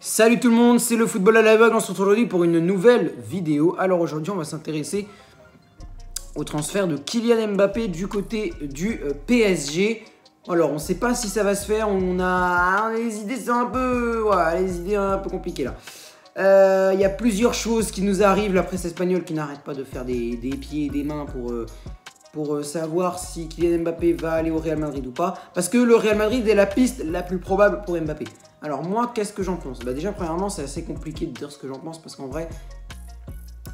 Salut tout le monde, c'est le football à l'aveugle. On se retrouve aujourd'hui pour une nouvelle vidéo. Alors aujourd'hui, on va s'intéresser au transfert de Kylian Mbappé du côté du PSG. Alors, on ne sait pas si ça va se faire. On a les idées, c'est un peu, voilà, les idées un peu compliquées là. Il y a plusieurs choses qui nous arrivent. La presse espagnole qui n'arrête pas de faire des pieds et des mains pour savoir si Kylian Mbappé va aller au Real Madrid ou pas. Parce que le Real Madrid est la piste la plus probable pour Mbappé. Alors moi, qu'est-ce que j'en pense? Déjà, premièrement, c'est assez compliqué de dire ce que j'en pense parce qu'en vrai,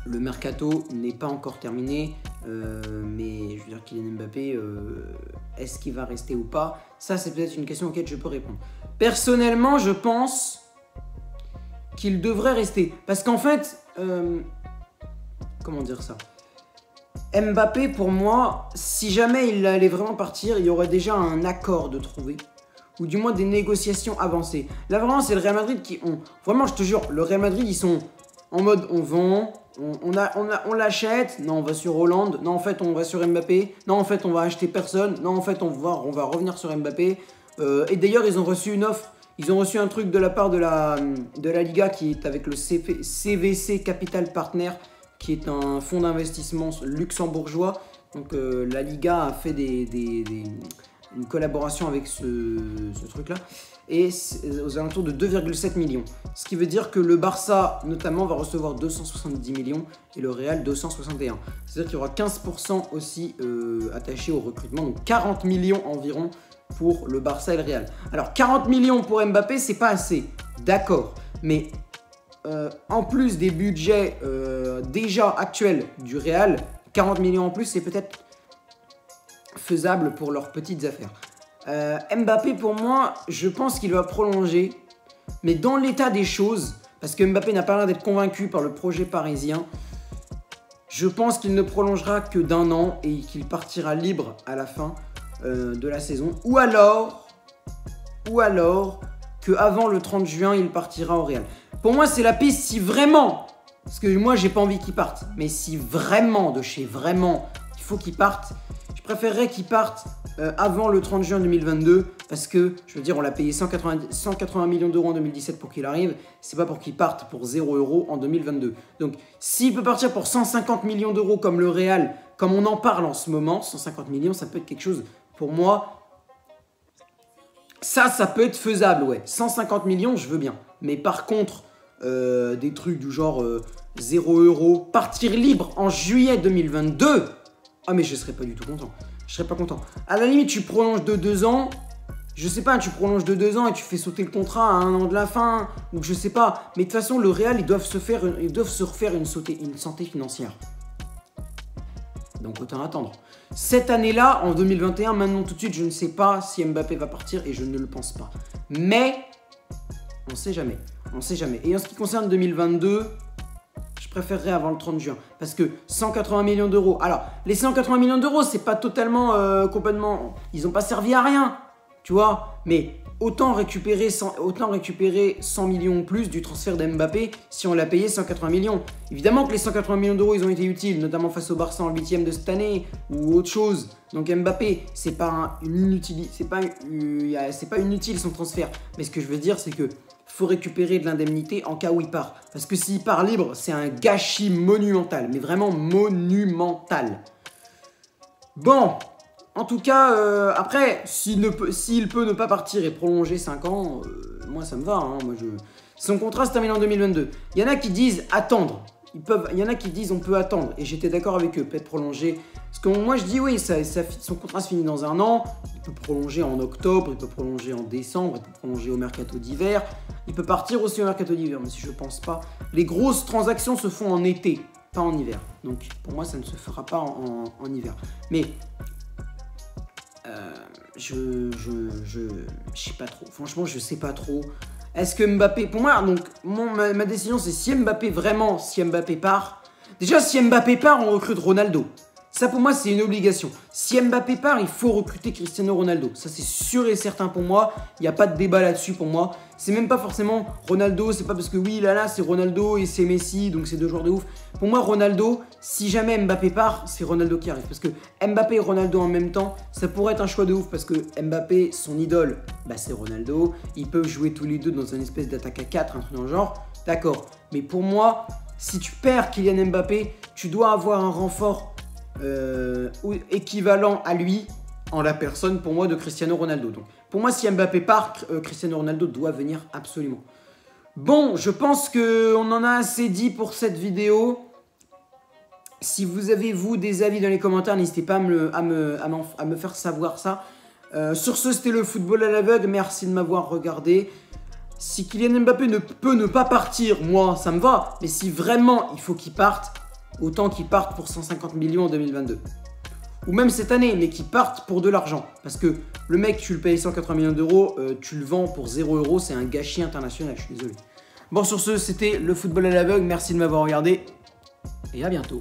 le mercato n'est pas encore terminé. Mais je veux dire, Kylian Mbappé, est-ce qu'il va rester ou pas? Ça, c'est peut-être une question auquel je peux répondre. Personnellement, je pense qu'il devrait rester. Parce qu'en fait, comment dire ça? Mbappé, pour moi, si jamais il allait vraiment partir, il y aurait déjà un accord de trouver. Ou du moins des négociations avancées. Là, vraiment, c'est le Real Madrid qui ont... Vraiment, je te jure, le Real Madrid, ils sont en mode on vend, on l'achète, non, on va sur Hollande, non, en fait, on va sur Mbappé, non, en fait, on va acheter personne, non, en fait, on va revenir sur Mbappé. Et d'ailleurs, ils ont reçu une offre, ils ont reçu un truc de la part de la Liga qui est avec le CVC Capital Partner, qui est un fonds d'investissement luxembourgeois. Donc, la Liga a fait une collaboration avec ce truc-là, et aux alentours de 2,7 millions. Ce qui veut dire que le Barça, notamment, va recevoir 270 millions et le Real 261. C'est-à-dire qu'il y aura 15% aussi attaché au recrutement, donc 40 millions environ pour le Barça et le Real. Alors, 40 millions pour Mbappé, c'est pas assez, d'accord, mais en plus des budgets déjà actuels du Real, 40 millions en plus, c'est peut-être faisable pour leurs petites affaires. Mbappé, pour moi, je pense qu'il va prolonger, mais dans l'état des choses, parce que Mbappé n'a pas l'air d'être convaincu par le projet parisien, je pense qu'il ne prolongera que d'1 an et qu'il partira libre à la fin de la saison, ou alors qu'avant le 30 juin, il partira au Real. Pour moi, c'est la piste si vraiment, parce que moi, j'ai pas envie qu'il parte, mais si vraiment, de chez vraiment, il faut qu'il parte, je préférerais qu'il parte avant le 30 juin 2022 parce que, je veux dire, on l'a payé 180 millions d'euros en 2017 pour qu'il arrive. C'est pas pour qu'il parte pour 0 € en 2022. Donc, s'il peut partir pour 150 millions d'euros comme le Real, comme on en parle en ce moment, 150 millions, ça peut être quelque chose, pour moi, ça peut être faisable, ouais. 150 millions, je veux bien. Mais par contre, des trucs du genre 0 €, partir libre en juillet 2022... Ah mais je serais pas du tout content. Je serais pas content. À la limite, tu prolonges de 2 ans. Je sais pas, tu prolonges de 2 ans et tu fais sauter le contrat à 1 an de la fin. Ou je sais pas. Mais de toute façon, le Real, ils doivent se refaire une santé financière. Donc autant attendre. Cette année-là, en 2021, maintenant tout de suite, je ne sais pas si Mbappé va partir et je ne le pense pas. Mais, on sait jamais. On sait jamais. Et en ce qui concerne 2022... je préférerais avant le 30 juin. Parce que 180 millions d'euros... Alors, les 180 millions d'euros, c'est pas totalement complètement... Ils n'ont pas servi à rien, tu vois. Mais autant récupérer 100 millions ou plus du transfert d'Mbappé si on l'a payé 180 millions. Évidemment que les 180 millions d'euros, ils ont été utiles, notamment face au Barça en 8e de cette année ou autre chose. Donc Mbappé, c'est pas inutile son transfert. Mais ce que je veux dire, c'est que faut récupérer de l'indemnité en cas où il part. Parce que s'il part libre, c'est un gâchis monumental. Mais vraiment monumental. Bon, en tout cas, après, s'il peut ne pas partir et prolonger 5 ans, moi ça me va. Hein, son contrat se termine en 2022. Il y en a qui disent attendre. Il y en a qui disent on peut attendre. Et j'étais d'accord avec eux, peut-être prolonger. Parce que moi je dis oui, son contrat se finit dans 1 an. Il peut prolonger en octobre, il peut prolonger en décembre, il peut prolonger au mercato d'hiver. Il peut partir aussi au mercato d'hiver, mais si je pense pas. Les grosses transactions se font en été, pas en hiver. Donc pour moi ça ne se fera pas en hiver. Mais je sais pas trop. Franchement, je sais pas trop. Est-ce que Mbappé... Pour moi, donc ma décision, c'est si Mbappé part... Déjà, si Mbappé part, on recrute Ronaldo. Ça pour moi c'est une obligation. Si Mbappé part, il faut recruter Cristiano Ronaldo. Ça c'est sûr et certain pour moi. Il n'y a pas de débat là-dessus pour moi. C'est même pas forcément Ronaldo, c'est pas parce que oui là c'est Ronaldo et c'est Messi, donc c'est deux joueurs de ouf. Pour moi Ronaldo, si jamais Mbappé part, c'est Ronaldo qui arrive. Parce que Mbappé et Ronaldo en même temps, ça pourrait être un choix de ouf. Parce que Mbappé, son idole, bah c'est Ronaldo. Ils peuvent jouer tous les deux dans une espèce d'attaque à 4, un truc dans le genre. D'accord. Mais pour moi, si tu perds Kylian Mbappé, tu dois avoir un renfort équivalent à lui en la personne pour moi de Cristiano Ronaldo. Donc pour moi si Mbappé part, Cristiano Ronaldo doit venir absolument. Bon, je pense qu'on en a assez dit pour cette vidéo. Si vous avez vous des avis dans les commentaires, n'hésitez pas à me faire savoir ça. Sur ce, c'était le football à l'aveugle. Merci de m'avoir regardé. Si Kylian Mbappé ne peut ne pas partir, moi ça me va. Mais si vraiment il faut qu'il parte, autant qu'il parte pour 150 millions en 2022. Ou même cette année, mais qu'il parte pour de l'argent. Parce que le mec, tu le payes 180 millions d'euros, tu le vends pour 0 €, c'est un gâchis international, je suis désolé. Bon, sur ce, c'était le football à l'aveugle. Merci de m'avoir regardé et à bientôt.